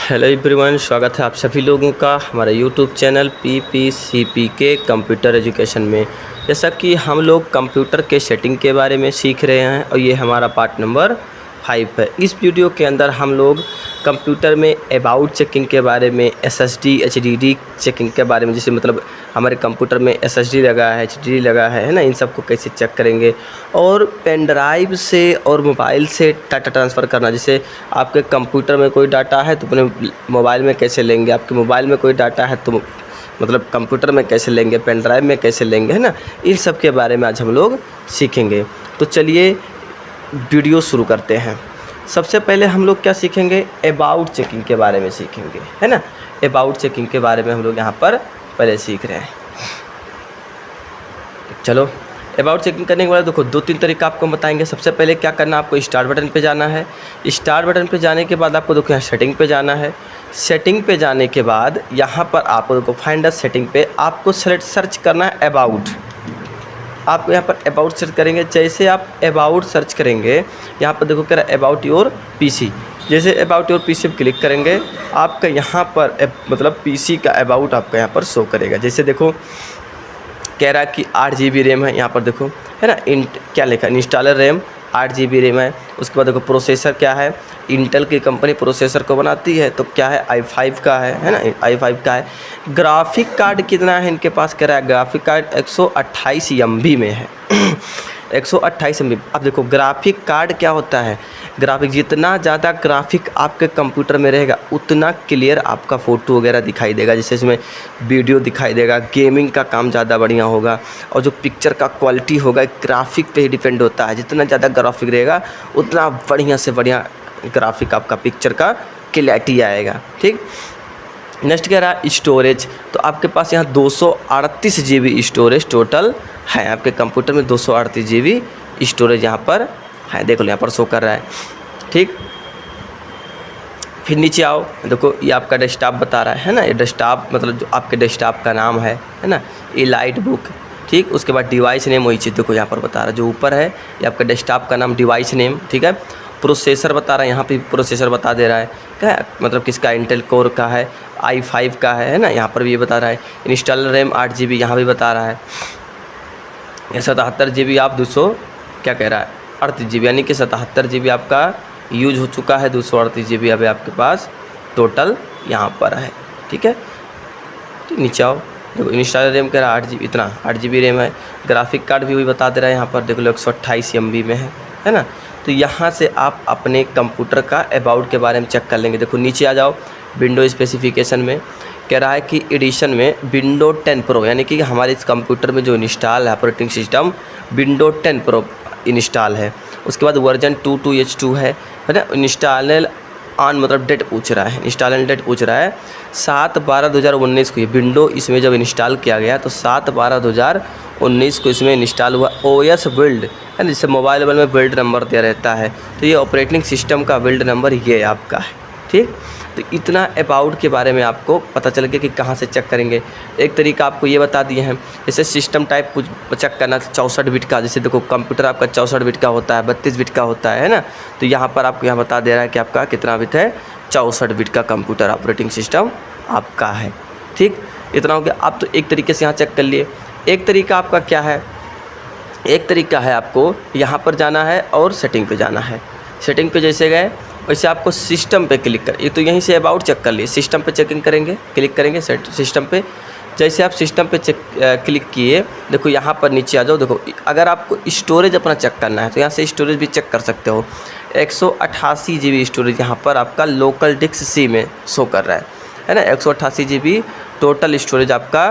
Hello everyone, स्वागत है आप सभी लोगों का हमारे YouTube channel PPCP computer education में। जैसा कि हम लोग कंप्यूटर के सेटिंग के बारे में सीख रहे हैं और ये हमारा पार्ट नंबर 5 है। इस वीडियो के अंदर हम लोग कंप्यूटर में अबाउट चेकिंग के बारे में, SSD HDD चेकिंग के बारे में, जैसे मतलब हमारे कंप्यूटर में SSD लगा है, HDD लगा है ना, इन सब को कैसे चेक करेंगे। और पेन ड्राइव से और मोबाइल से डाटा ट्रांसफ़र करना, जैसे आपके कंप्यूटर में कोई डाटा है तो अपने मोबाइल में कैसे लेंगे, आपके मोबाइल में कोई डाटा है तो मतलब कंप्यूटर में कैसे लेंगे, पेन ड्राइव में कैसे लेंगे, है ना। इन सब के बारे में आज हम लोग सीखेंगे। तो चलिए वीडियो शुरू करते हैं। सबसे पहले हम लोग क्या सीखेंगे, अबाउट चेकिंग के बारे में सीखेंगे, है ना। अबाउट चेकिंग के बारे में हम लोग यहाँ पर पहले सीख रहे हैं। चलो, अबाउट चेकिंग करने के बाद देखो 2-3 तरीका आपको बताएंगे। सबसे पहले क्या करना, आपको स्टार्ट बटन पे जाना है। स्टार्ट बटन पे जाने के बाद आपको देखो यहाँ सेटिंग पे जाना है। सेटिंग पे जाने के बाद यहाँ पर आपको देखो फाइंड अस सेटिंग पे आपको सर्च करना है अबाउट। आप यहाँ पर अबाउट सर्च करेंगे। जैसे आप अबाउट सर्च करेंगे, यहाँ पर देखो कह रहा है अबाउट योर PC। जैसे अबाउट योर PC पे क्लिक करेंगे, आपका यहाँ पर मतलब PC का अबाउट आपका यहाँ पर शो करेगा। जैसे देखो कह रहा है कि 8 GB रैम है, यहाँ पर देखो है ना, क्या लिखा है, इंस्टॉलर रैम 8 GB रैम है। उसके बाद देखो प्रोसेसर क्या है, इंटेल की कंपनी प्रोसेसर को बनाती है, तो क्या है i5 का है ना, i5 का है। ग्राफिक कार्ड कितना है इनके पास, कह रहा है ग्राफिक कार्ड 128 MB में है 128 MB। अब देखो ग्राफिक कार्ड क्या होता है, ग्राफिक जितना ज़्यादा ग्राफिक आपके कंप्यूटर में रहेगा उतना क्लियर आपका फ़ोटो वगैरह दिखाई देगा, जैसे इसमें वीडियो दिखाई देगा। गेमिंग का काम ज़्यादा बढ़िया होगा और जो पिक्चर का क्वालिटी होगा ग्राफिक पे ही डिपेंड होता है। जितना ज़्यादा ग्राफिक रहेगा उतना बढ़िया से बढ़िया ग्राफिक आपका पिक्चर का क्लैरिटी आएगा। ठीक, नेक्स्ट कह रहा है स्टोरेज। तो आपके पास यहाँ 238 GB स्टोरेज टोटल है, आपके कंप्यूटर में 238 GB स्टोरेज यहाँ पर है। देखो यहाँ पर शो कर रहा है। ठीक, फिर नीचे आओ, देखो ये आपका डेस्कटॉप बता रहा है ना, ये डेस्कटॉप मतलब जो आपके डेस्कटॉप का नाम है ना, ये लाइट बुक। ठीक, उसके बाद डिवाइस नेम वही चीज़ देखो यहाँ पर बता रहा है, जो ऊपर है ये आपका डेस्कटॉप का नाम डिवाइस नेम। ठीक है, प्रोसेसर बता रहा है, यहाँ पे प्रोसेसर बता दे रहा है क्या, मतलब किसका, इंटेल कोर का है, i5 का है ना, यहाँ पर भी ये बता रहा है। इंस्टॉलर रैम 8 GB यहाँ भी बता रहा है। 77 GB आप 200 क्या कह रहा है 38 GB, यानी कि 77 GB आपका यूज हो चुका है, 238 GB अभी आपके पास टोटल यहाँ पर है। ठीक है, नीचे आओ, देखो इंस्टॉलर रैम कह रहा है 8 GB, इतना 8 GB रैम है। ग्राफिक कार्ड भी वही बता दे रहा है यहाँ पर, देख लो 128 MB में है ना। तो यहाँ से आप अपने कंप्यूटर का अबाउट के बारे में चेक कर लेंगे। देखो नीचे आ जाओ, विंडो स्पेसिफिकेशन में कह रहा है कि एडिशन में विंडो 10 प्रो, यानी कि हमारे इस कंप्यूटर में जो इंस्टॉल है operating system window 10 pro install है। उसके बाद वर्जन 22H2 है ना। इंस्टॉल ऑन मतलब डेट पूछ रहा है, इंस्टॉल डेट पूछ रहा है 7/12/2019 को ये विंडो इसमें जब इंस्टॉल किया गया तो 7/12/2019 को इसमें इंस्टॉल हुआ। OS बिल्ड है, जिससे मोबाइल में बिल्ड नंबर दिया रहता है, तो ये ऑपरेटिंग सिस्टम का बिल्ड नंबर ये आपका है। ठीक, तो इतना अबाउट के बारे में आपको पता चल गया कि कहाँ से चेक करेंगे। एक तरीका आपको ये बता दिए हैं, जैसे सिस्टम टाइप कुछ चेक करना 64 बिट का, जैसे देखो कंप्यूटर आपका 64 बिट का होता है, 32 बिट का होता है ना। तो यहाँ पर आपको यहाँ बता दे रहा है कि आपका कितना बिट है, 64 बिट का कंप्यूटर ऑपरेटिंग सिस्टम आपका है। ठीक, इतना हो गया। आप तो एक तरीके से यहाँ चेक कर लिए। एक तरीका आपका क्या है, एक तरीका है आपको यहाँ पर जाना है और सेटिंग पे जाना है। सेटिंग पे जैसे गए वैसे आपको सिस्टम पे क्लिक कर, ये तो यहीं से अबाउट चेक कर लिए, सिस्टम पे चेकिंग करेंगे, क्लिक करेंगे सिस्टम पे। जैसे आप सिस्टम पे क्लिक किए, देखो यहाँ पर नीचे आ जाओ। देखो अगर आपको स्टोरेज अपना चेक करना है तो यहाँ से स्टोरेज भी चेक कर सकते हो। 188 GB स्टोरेज यहाँ पर आपका लोकल डिस्क C में शो कर रहा है ना। 188 GB टोटल स्टोरेज आपका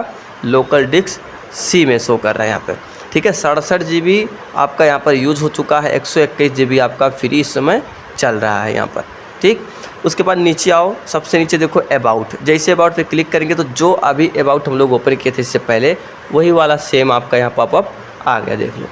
लोकल डिस्क C में शो कर रहा है यहाँ पर। ठीक है, 67 GB आपका यहाँ पर यूज़ हो चुका है, 121 GB आपका फ्री इस समय चल रहा है यहाँ पर। ठीक, उसके बाद नीचे आओ, सबसे नीचे देखो अबाउट। जैसे अबाउट पे क्लिक करेंगे तो जो अभी अबाउट हम लोग ओपन किए थे इससे पहले वही वाला सेम आपका यहाँ पॉपअप आ गया। देख लो,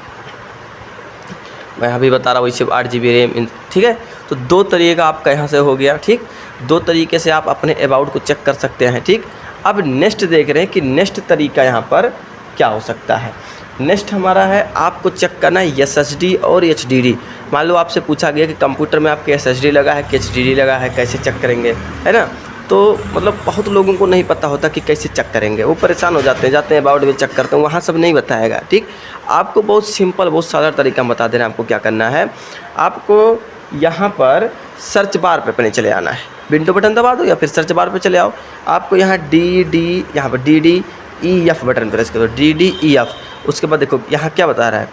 मैं यहाँ भी बता रहा हूँ, वैसे 8 GB रैम। ठीक है, तो 2 तरीका आपका यहाँ से हो गया। ठीक, 2 तरीके से आप अपने अबाउट को चेक कर सकते हैं। ठीक, अब नेक्स्ट देख रहे हैं कि नेक्स्ट तरीका यहाँ पर क्या हो सकता है। नेक्स्ट हमारा है आपको चेक करना है SSD और HDD। मान लो आपसे पूछा गया कि कंप्यूटर में आपके SSD लगा है कि HDD लगा है, कैसे चेक करेंगे, है ना। तो मतलब बहुत लोगों को नहीं पता होता कि कैसे चेक करेंगे, वो परेशान हो जाते हैं अबाउट में चेक करते हैं, वहाँ सब नहीं बताएगा। ठीक, आपको बहुत सिंपल बहुत सादा तरीका बता दे रहे हैं आपको क्या करना है। आपको यहाँ पर सर्च बार पे पहले चले आना है, विंडो बटन दबा दो या फिर सर्च बार पे चले आओ। आपको यहाँ यहाँ पर DDEF बटन प्रेस करो, DDEF। उसके बाद देखो यहाँ क्या बता रहा है,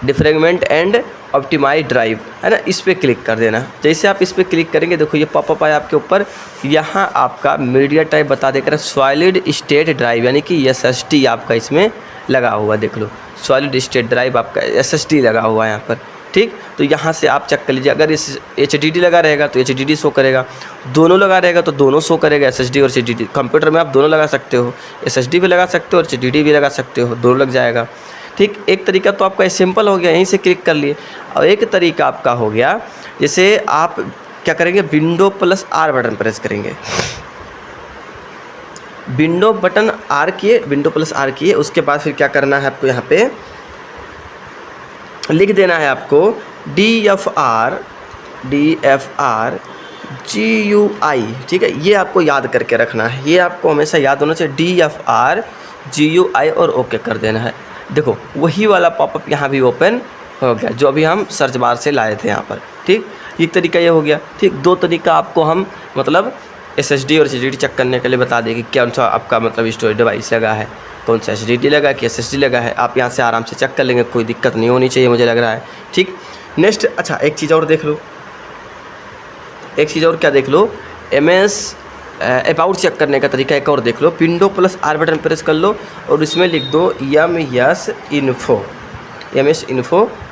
डिफ्रेगमेंट एंड ऑप्टिमाइज ड्राइव, है ना, इस पर क्लिक कर देना। जैसे आप इस पर क्लिक करेंगे देखो ये पॉपअप आया आपके ऊपर, यहाँ आपका मीडिया टाइप बता देकर सॉलिड स्टेट ड्राइव यानी कि SSD आपका इसमें लगा हुआ, देख लो सॉलिड स्टेट ड्राइव आपका SSD लगा हुआ है यहाँ पर। ठीक, तो यहाँ से आप चेक कर लीजिए, अगर इस HDD लगा रहेगा तो HDD शो करेगा, दोनों लगा रहेगा तो दोनों शो करेगा, SSD और HDD। कंप्यूटर में आप दोनों लगा सकते हो, SSD भी लगा सकते हो और HDD भी लगा सकते हो, दोनों लग जाएगा। ठीक, एक तरीका तो आपका सिंपल हो गया, यहीं से क्लिक कर लिए। और एक तरीका आपका हो गया, जैसे आप क्या करेंगे, Window+R बटन प्रेस करेंगे, Window+R किए, उसके बाद फिर क्या करना है आपको, यहाँ पे लिख देना है आपको DFR GUI। ठीक है, ये आपको याद करके रखना है, ये आपको हमेशा याद होना चाहिए, DFR GUI और ओके कर देना है। देखो वही वाला पॉपअप यहाँ भी ओपन हो गया जो अभी हम सर्च बार से लाए थे यहाँ पर। ठीक, एक तरीका ये हो गया। ठीक, दो तरीका आपको हम मतलब SSD और HDD चेक करने के लिए बता दें कि कौन सा आपका मतलब स्टोरेज डिवाइस लगा है, कौन सा HDD लगा कि SSD लगा है। आप यहाँ से आराम से चेक कर लेंगे, कोई दिक्कत नहीं होनी चाहिए मुझे लग रहा है। ठीक, नेक्स्ट अच्छा एक चीज़ और देख लो, एक चीज़ और क्या देख लो, MS अबाउट चेक करने का तरीका एक और देख लो। Window+R बटन प्रेस कर लो और इसमें लिख दो MS Info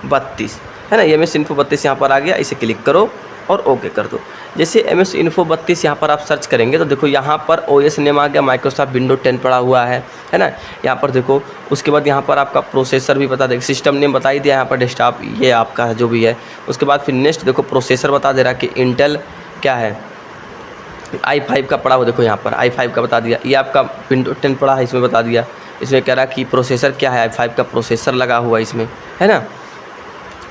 32, है ना, MS Info 32 यहाँ पर आ गया, इसे क्लिक करो और ओके कर दो। जैसे MS Info 32 यहाँ पर आप सर्च करेंगे तो देखो यहाँ पर OS नेम आ गया, माइक्रोसॉफ्ट विंडो 10 पड़ा हुआ है ना, यहाँ पर देखो। उसके बाद यहाँ पर आपका प्रोसेसर भी बता देगा, सिस्टम नेम बता ही दिया यहाँ पर, डेस्कटॉप ये आपका जो भी है। उसके बाद फिर नेक्स्ट देखो प्रोसेसर बता दे रहा कि इंटेल क्या है, i5 का पड़ा हुआ, देखो यहाँ पर i5 का बता दिया। ये आपका विंडो 10 पड़ा है, इसमें बता दिया। इसमें कह रहा कि प्रोसेसर क्या है, i5 का प्रोसेसर लगा हुआ है इसमें, है ना।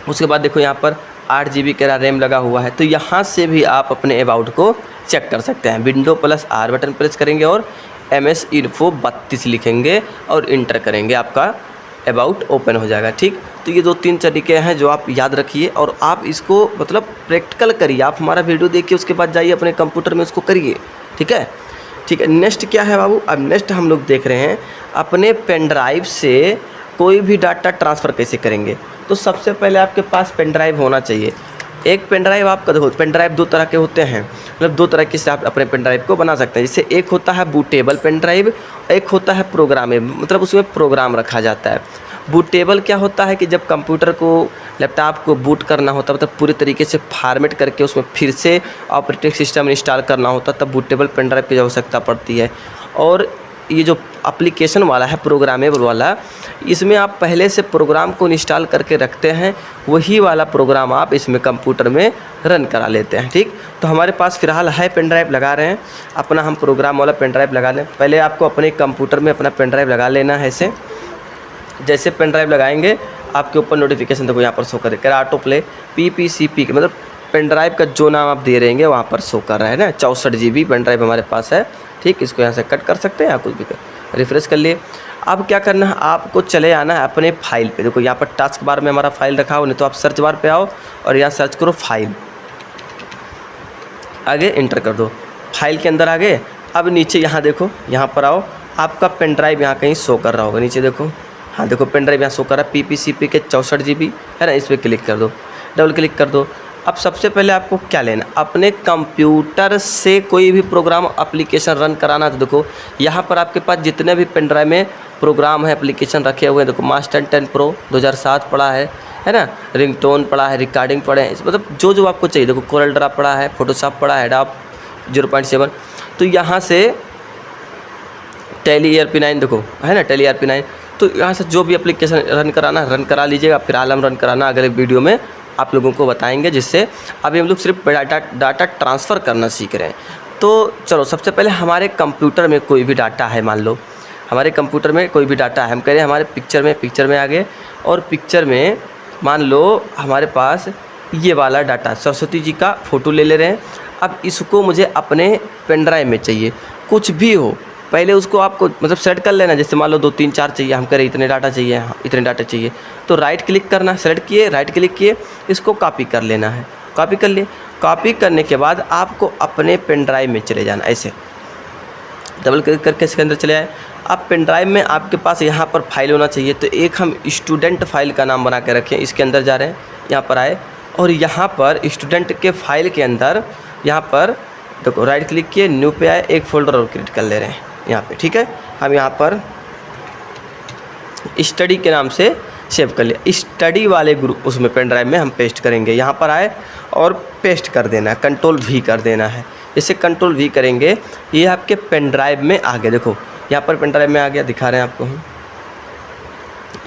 उसके बाद देखो यहाँ पर 8 GB का रैम लगा हुआ है। तो यहाँ से भी आप अपने अबाउट को चेक कर सकते हैं। Window+R बटन प्रेस करेंगे और MS Info 32 लिखेंगे और इंटर करेंगे, आपका अबाउट ओपन हो जाएगा। ठीक, तो ये 2-3 तरीके हैं जो आप याद रखिए और आप इसको मतलब प्रैक्टिकल करिए। आप हमारा वीडियो देखिए, उसके बाद जाइए अपने कंप्यूटर में उसको करिए। ठीक है, ठीक है। नेक्स्ट क्या है बाबू, अब नेक्स्ट हम लोग देख रहे हैं अपने पेन ड्राइव से कोई भी डाटा ट्रांसफ़र कैसे करेंगे। तो सबसे पहले आपके पास पेन ड्राइव होना चाहिए। एक पेन ड्राइव आपका देखो, पेन ड्राइव 2 तरह के होते हैं, मतलब 2 तरीके से आप अपने पेन ड्राइव को बना सकते हैं। जैसे एक होता है बूटेबल पेन ड्राइव, एक होता है प्रोग्रामेबल, मतलब उसमें प्रोग्राम रखा जाता है। बूटेबल क्या होता है कि जब कंप्यूटर को लैपटॉप को बूट करना होता है, मतलब पूरी तरीके से फॉर्मेट करके उसमें फिर से ऑपरेटिंग सिस्टम इंस्टॉल करना होता है, तब बूटेबल पेन ड्राइव की आवश्यकता पड़ती है। और ये जो एप्लीकेशन वाला है प्रोग्रामेबल वाला, इसमें आप पहले से प्रोग्राम को इंस्टॉल करके रखते हैं, वही वाला प्रोग्राम आप इसमें कंप्यूटर में रन करा लेते हैं। ठीक, तो हमारे पास फ़िलहाल है पेन ड्राइव लगा रहे हैं अपना, हम प्रोग्राम वाला पेन ड्राइव लगा लें। पहले आपको अपने कंप्यूटर में अपना पेन ड्राइव लगा लेना है। ऐसे जैसे पेन ड्राइव लगाएंगे आपके ऊपर नोटिफिकेशन देखो यहाँ पर शो करेगा ऑटो प्ले PPCP के, मतलब पेन ड्राइव का जो नाम आप दे रहेंगे वहाँ पर शो कर रहा है ना। 64 GB पेन ड्राइव हमारे पास है। ठीक, इसको यहाँ से कट कर सकते हैं, या कुछ भी रिफ्रेश कर लिए। अब क्या करना है, आपको चले आना है अपने फाइल पे। देखो यहाँ पर टास्क बार में हमारा फाइल रखा हो, नहीं तो आप सर्च बार पे आओ और यहाँ सर्च करो फाइल, आगे इंटर कर दो, फाइल के अंदर आगे। अब नीचे यहाँ देखो, यहाँ पर आओ, आपका पेन ड्राइव यहाँ कहीं शो कर रहा होगा, नीचे देखो, हाँ देखो पेन ड्राइव यहाँ शो कर रहा है PPCP के 64 GB, है ना। इस पर क्लिक कर दो, डबल क्लिक कर दो। अब सबसे पहले आपको क्या लेना, अपने कंप्यूटर से कोई भी प्रोग्राम एप्लीकेशन रन कराना। तो देखो यहाँ पर आपके पास जितने भी पेन ड्राइव में प्रोग्राम है एप्लीकेशन रखे हुए हैं, देखो मास्टर 10 Pro 2007 पड़ा है ना, रिंगटोन पड़ा है, रिकॉर्डिंग पड़े हैं, मतलब जो जो आपको चाहिए। देखो कोरल ड्रा पड़ा है, फोटोशॉप पड़ा है, एडोब 0.7। तो यहाँ से टैली ERP9 देखो है ना, टैली ERP9। तो यहाँ से जो भी एप्लीकेशन रन कराना रन करा लीजिएगा। फिर आलम रन कराना अगले वीडियो में आप लोगों को बताएंगे, जिससे अभी हम लोग सिर्फ डाटा ट्रांसफ़र करना सीख रहे हैं। तो चलो सबसे पहले हमारे कंप्यूटर में कोई भी डाटा है, मान लो हमारे कंप्यूटर में कोई भी डाटा है, हम कह रहे हैं हमारे पिक्चर में आ गए, और पिक्चर में मान लो हमारे पास ये वाला डाटा सरस्वती जी का फ़ोटो ले रहे हैं। अब इसको मुझे अपने पेन ड्राइव में चाहिए, कुछ भी हो पहले उसको आपको मतलब सेट कर लेना। जैसे मान लो 2 3 4 चाहिए, हम करें इतने डाटा चाहिए, हाँ इतने डाटा चाहिए, तो राइट क्लिक करना, सेलेक्ट किए, राइट क्लिक किए, इसको कॉपी कर लेना है। कॉपी कर लिए, कॉपी करने के बाद आपको अपने पेन ड्राइव में चले जाना, ऐसे डबल क्लिक करके इसके अंदर चले आए। अब पेन ड्राइव में आपके पास यहाँ पर फाइल होना चाहिए, तो एक हम स्टूडेंट फाइल का नाम बना के रखें, इसके अंदर जा रहे हैं, यहाँ पर आए और यहाँ पर स्टूडेंट के फाइल के अंदर यहाँ पर देखो राइट क्लिक किए, न्यू पे आए, एक फ़ोल्डर और क्रिएट कर ले रहे हैं यहाँ पे। ठीक है, हम यहाँ पर स्टडी के नाम से सेव कर लिया, स्टडी वाले ग्रुप उसमें पेन ड्राइव में हम पेस्ट करेंगे। यहाँ पर आए और पेस्ट कर देना है, कंट्रोल V कर देना है। इसे कंट्रोल V करेंगे, ये आपके पेन ड्राइव में आ गया। देखो यहाँ पर पेन ड्राइव में आ गया, दिखा रहे हैं आपको हम।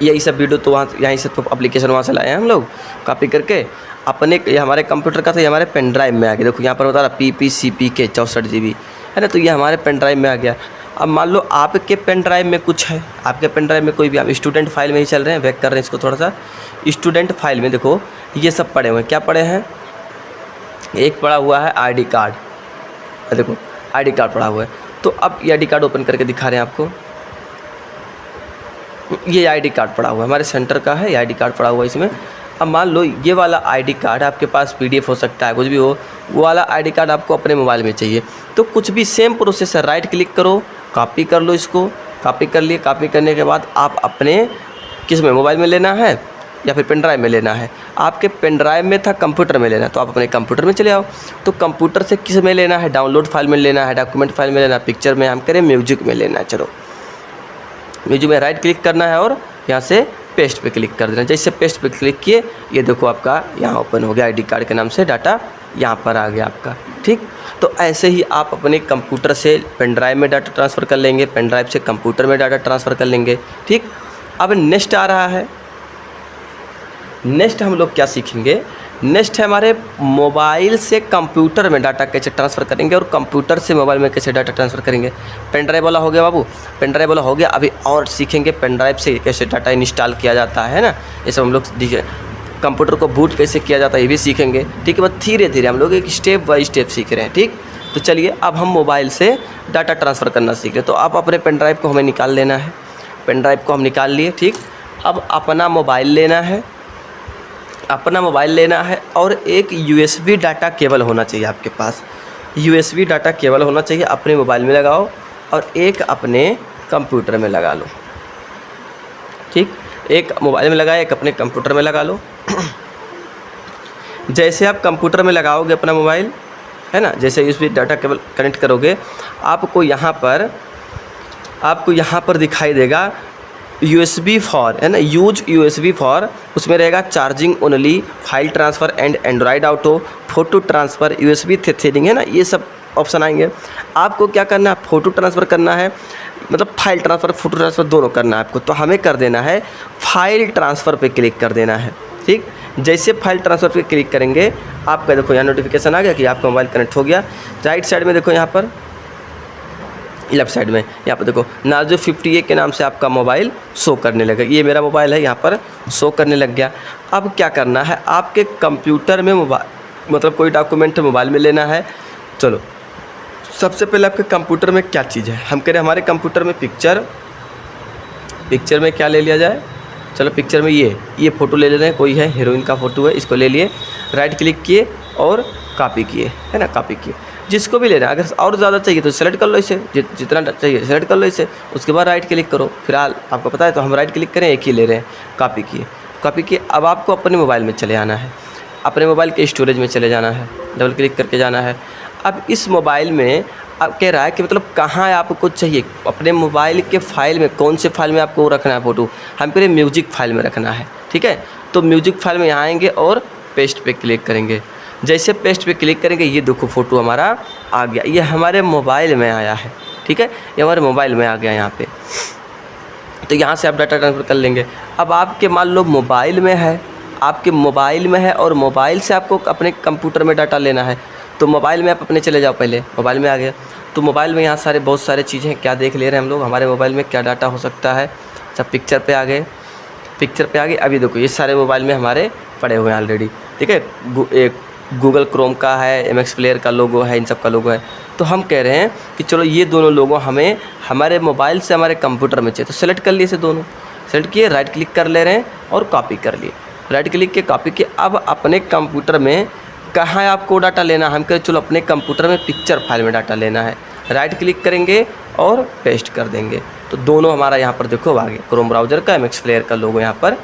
यही सब वीडियो तो वहाँ यहीं से तो एप्लीकेशन वहाँ से लाए हैं हम लोग कॉपी करके अपने, ये हमारे कंप्यूटर का था, ये हमारे पेन ड्राइव में आ गया। देखो यहाँ पर बता रहा PPCPK 64 GB है ना, तो ये हमारे पेन ड्राइव में आ गया। अब मान लो आपके पेन ड्राइव में कुछ है, आपके पेन ड्राइव में कोई भी, आप स्टूडेंट फाइल में ही चल रहे हैं, बैक कर रहे हैं इसको थोड़ा सा। स्टूडेंट फाइल में देखो ये सब पड़े हुए हैं, क्या पड़े हैं, एक पड़ा हुआ है ID कार्ड, देखो ID कार्ड पड़ा हुआ है। तो अब ये ID कार्ड ओपन करके दिखा रहे हैं आपको, ये ID कार्ड पड़ा हुआ है, हमारे सेंटर का है, ये ID कार्ड पड़ा हुआ है इसमें। अब मान लो ये वाला ID कार्ड आपके पास PDF हो सकता है, कुछ भी हो, वो वाला ID कार्ड आपको अपने मोबाइल में चाहिए, तो कुछ भी सेम प्रोसेस है, राइट क्लिक करो, कॉपी कर लो इसको, कॉपी कर लिए। कॉपी करने के बाद आप अपने किस में, मोबाइल में लेना है या फिर पेन ड्राइव में लेना है। आपके पेन ड्राइव में था, कंप्यूटर में लेना है, तो आप अपने कंप्यूटर में चले आओ। तो कंप्यूटर से किस में लेना है, डाउनलोड फाइल में लेना है, डॉक्यूमेंट फाइल में लेना है, पिक्चर में, हम करें म्यूजिक में लेना है। चलो म्यूजिक में राइट क्लिक करना है और यहाँ से पेस्ट पे क्लिक कर देना। जैसे पेस्ट पे क्लिक किए, ये देखो आपका यहाँ ओपन हो गया, ID कार्ड के नाम से डाटा यहाँ पर आ गया आपका। ठीक, तो ऐसे ही आप अपने कंप्यूटर से पेन ड्राइव में डाटा ट्रांसफ़र कर लेंगे, पेन ड्राइव से कंप्यूटर में डाटा ट्रांसफ़र कर लेंगे। ठीक, अब नेक्स्ट आ रहा है, नेक्स्ट हम लोग क्या सीखेंगे, नेक्स्ट है हमारे मोबाइल से कंप्यूटर में डाटा कैसे ट्रांसफ़र करेंगे और कंप्यूटर से मोबाइल में कैसे डाटा ट्रांसफ़र करेंगे। पेन ड्राइव वाला हो गया बाबू, पेन ड्राइव वाला हो गया। अभी और सीखेंगे पेन ड्राइव से कैसे डाटा इंस्टॉल किया जाता है ना, ये सब हम लोग कंप्यूटर को बूट कैसे किया जाता है ये भी सीखेंगे। ठीक है, बस धीरे धीरे हम लोग एक स्टेप बाय स्टेप सीख रहे हैं। ठीक, तो चलिए अब हम मोबाइल से डाटा ट्रांसफ़र करना सीख रहे हैं। तो अब अपने पेन ड्राइव को हमें निकाल लेना है, पेन ड्राइव को हम निकाल लिए। ठीक, अब अपना मोबाइल लेना है, अपना मोबाइल लेना है और एक USB डाटा केबल होना चाहिए आपके पास, USB डाटा केबल होना चाहिए, अपने मोबाइल में लगाओ और एक अपने कंप्यूटर में लगा लो। ठीक, एक मोबाइल में लगाए, एक अपने कंप्यूटर में लगा लो। जैसे आप कंप्यूटर में लगाओगे अपना मोबाइल है ना, जैसे USB डाटा केबल कनेक्ट करोगे, आपको यहाँ पर दिखाई देगा USB फॉर है ना, यूज USB फॉर, उसमें रहेगा charging only, file transfer and Android auto, photo transfer, USB threading है ना, ये सब ऑप्शन आएंगे। आपको क्या करना है, फ़ोटो ट्रांसफ़र करना है, मतलब फाइल ट्रांसफ़र फ़ोटो ट्रांसफ़र दोनों करना है आपको। तो हमें कर देना है फाइल ट्रांसफ़र पे क्लिक कर देना है। ठीक, जैसे फाइल ट्रांसफ़र पे क्लिक करेंगे, आपका देखो यहाँ नोटिफिकेशन आ गया कि आपका मोबाइल कनेक्ट हो गया। राइट साइड में देखो, यहाँ पर लेफ्ट साइड में यहाँ पर देखो नार्जो 50A के नाम से आपका मोबाइल शो करने लगा। ये मेरा मोबाइल है, यहाँ पर शो करने लग गया। अब क्या करना है, आपके कंप्यूटर में मोबाइल मतलब कोई डॉक्यूमेंट मोबाइल में लेना है। चलो सबसे पहले आपके कंप्यूटर में क्या चीज़ है, हम कह रहे हैं हमारे कंप्यूटर में पिक्चर में क्या ले लिया जाए। चलो पिक्चर में ये फ़ोटो ले रहे हैं, कोई है हीरोइन का फ़ोटो है, इसको ले लिए, राइट क्लिक किए और कॉपी किए है ना, कॉपी किए। जिसको भी लेना है, अगर और ज़्यादा चाहिए तो सेलेक्ट कर लो इसे, जितना चाहिए सेलेक्ट कर लो इसे, उसके बाद राइट क्लिक करो। फिलहाल आपको पता है तो हम राइट क्लिक करें, एक ही ले रहे हैं, कॉपी किए। अब आपको अपने मोबाइल में चले आना है, अपने मोबाइल के स्टोरेज में चले जाना है, डबल क्लिक करके जाना है। अब इस मोबाइल में अब कह रहा है कि मतलब कहाँ आपको चाहिए, अपने मोबाइल के फाइल में, कौन से फाइल में आपको रखना है फ़ोटो, हम कह रहे हैं म्यूजिक फाइल में रखना है। ठीक है, तो म्यूजिक फाइल में यहाँ आएंगे और पेस्ट पे क्लिक करेंगे। जैसे पेस्ट पे क्लिक करेंगे, ये देखो फ़ोटो हमारा आ गया, ये हमारे मोबाइल में आया है। ठीक है, ये हमारे मोबाइल में आ गया यहाँ पे। तो यहाँ से आप डाटा ट्रांसफ़र कर लेंगे। अब आपके मान लो मोबाइल में है, आपके मोबाइल में है और मोबाइल से आपको अपने कंप्यूटर में डाटा लेना है, तो मोबाइल में आप अपने चले जाओ। पहले मोबाइल में आ गया, तो मोबाइल में यहाँ बहुत सारे चीज़ें हैं। क्या देख ले रहे हैं हम लोग, हमारे मोबाइल में क्या डाटा हो सकता है। अच्छा, पिक्चर पे आ गए, पिक्चर पे आ गए। अभी देखो ये सारे मोबाइल में हमारे पड़े हुए हैं ऑलरेडी। ठीक है, एक गूगल क्रोम का है, MX प्लेयर का लोगो है, इन सब का लोगो है। तो हम कह रहे हैं कि चलो ये दोनों लोगो हमें हमारे मोबाइल से हमारे कंप्यूटर में चाहिए, तो सेलेक्ट कर लिए इसे दोनों, सेलेक्ट किए, राइट क्लिक कर ले रहे हैं और कॉपी कर लिए, राइट क्लिक के कॉपी किए। अब अपने कंप्यूटर में कहाँ आपको डाटा लेना है, हम कहें चलो अपने कंप्यूटर में पिक्चर फाइल में डाटा लेना है, राइट क्लिक करेंगे और पेस्ट कर देंगे। तो दोनों हमारा यहाँ पर देखो आ गया, क्रोम ब्राउज़र का MX प्लेयर का लोगो यहाँ पर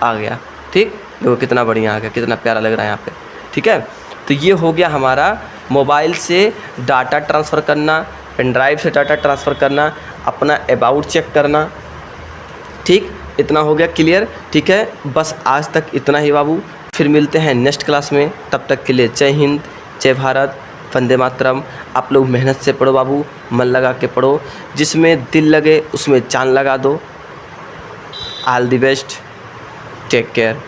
आ गया। ठीक, देखो कितना बढ़िया आ गया, कितना प्यारा लग रहा है यहाँ पे। ठीक है, तो ये हो गया हमारा मोबाइल से डाटा ट्रांसफ़र करना, पेन ड्राइव से डाटा ट्रांसफ़र करना, अपना अबाउट चेक करना। ठीक, इतना हो गया क्लियर। ठीक है, बस आज तक इतना ही बाबू, फिर मिलते हैं नेक्स्ट क्लास में। तब तक के लिए जय हिंद, जय भारत, वंदे मातरम। आप लोग मेहनत से पढ़ो बाबू, मन लगा के पढ़ो, जिसमें दिल लगे उसमें जान लगा दो। All the best, take care.